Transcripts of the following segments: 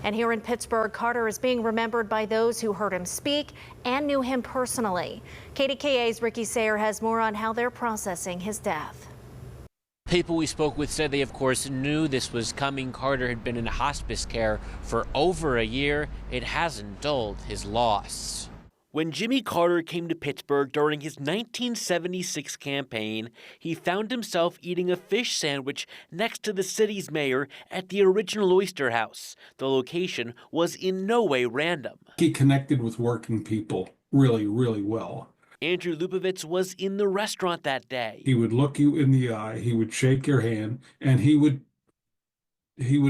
And here in Pittsburgh, Carter is being remembered by those who heard him speak and knew him personally. KDKA's Ricky Sayer has more on how they're processing his death. People we spoke with said they, of course, knew this was coming. Carter had been in hospice care for over a year. It hasn't dulled his loss. When Jimmy Carter came to Pittsburgh during his 1976 campaign, he found himself eating a fish sandwich next to the city's mayor at the original Oyster House. The location was in no way random. He connected with working people really, really well. Andrew Lupovitz was in the restaurant that day. He would look you in the eye, he would shake your hand, and he would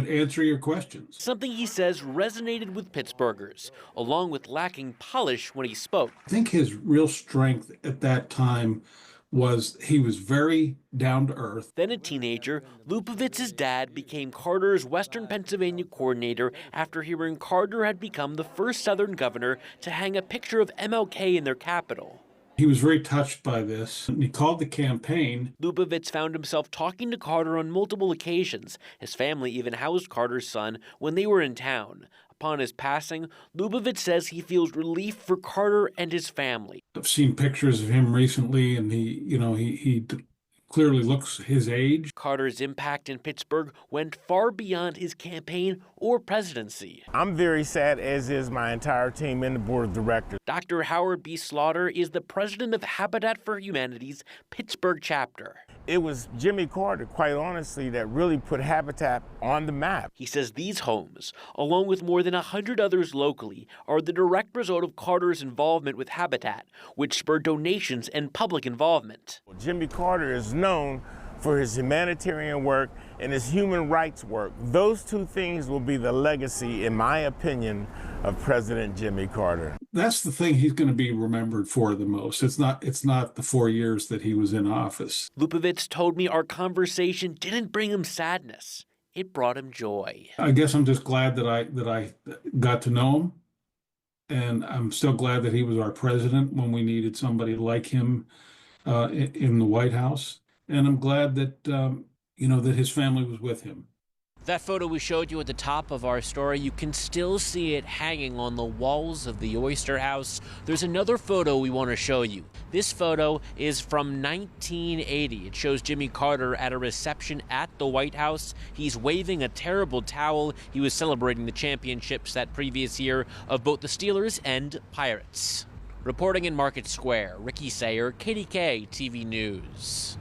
answer your questions. Something he says resonated with Pittsburghers, along with lacking polish when he spoke. I think his real strength at that time was he was very down to earth. Then a teenager, Lupovitz's dad became Carter's Western Pennsylvania coordinator after hearing Carter had become the first Southern governor to hang a picture of MLK in their capital. He was very touched by this, and he called the campaign. Lupovitz found himself talking to Carter on multiple occasions. His family even housed Carter's son when they were in town. Upon his passing, Lupovitz says he feels relief for Carter and his family. I've seen pictures of him recently, and he clearly looks his age. Carter's impact in Pittsburgh went far beyond his campaign or presidency. I'm very sad, as is my entire team and the board of directors. Dr. Howard B. Slaughter is the president of Habitat for Humanity's Pittsburgh chapter. It was Jimmy Carter, quite honestly, that really put Habitat on the map. He says these homes, along with more than 100 others locally, are the direct result of Carter's involvement with Habitat, which spurred donations and public involvement. Jimmy Carter is known for his humanitarian work and his human rights work. Those two things will be the legacy, in my opinion, of President Jimmy Carter. That's the thing he's going to be remembered for the most. It's not the 4 years that he was in office. Lupovitz told me our conversation didn't bring him sadness. It brought him joy. I guess I'm just glad that I got to know him, and I'm still glad that he was our president when we needed somebody like him in the White House. And I'm glad that, that his family was with him. That photo we showed you at the top of our story, you can still see it hanging on the walls of the Oyster House. There's another photo we want to show you. This photo is from 1980. It shows Jimmy Carter at a reception at the White House. He's waving a terrible towel. He was celebrating the championships that previous year of both the Steelers and Pirates. Reporting in Market Square, Ricky Sayer, KDKA-TV News.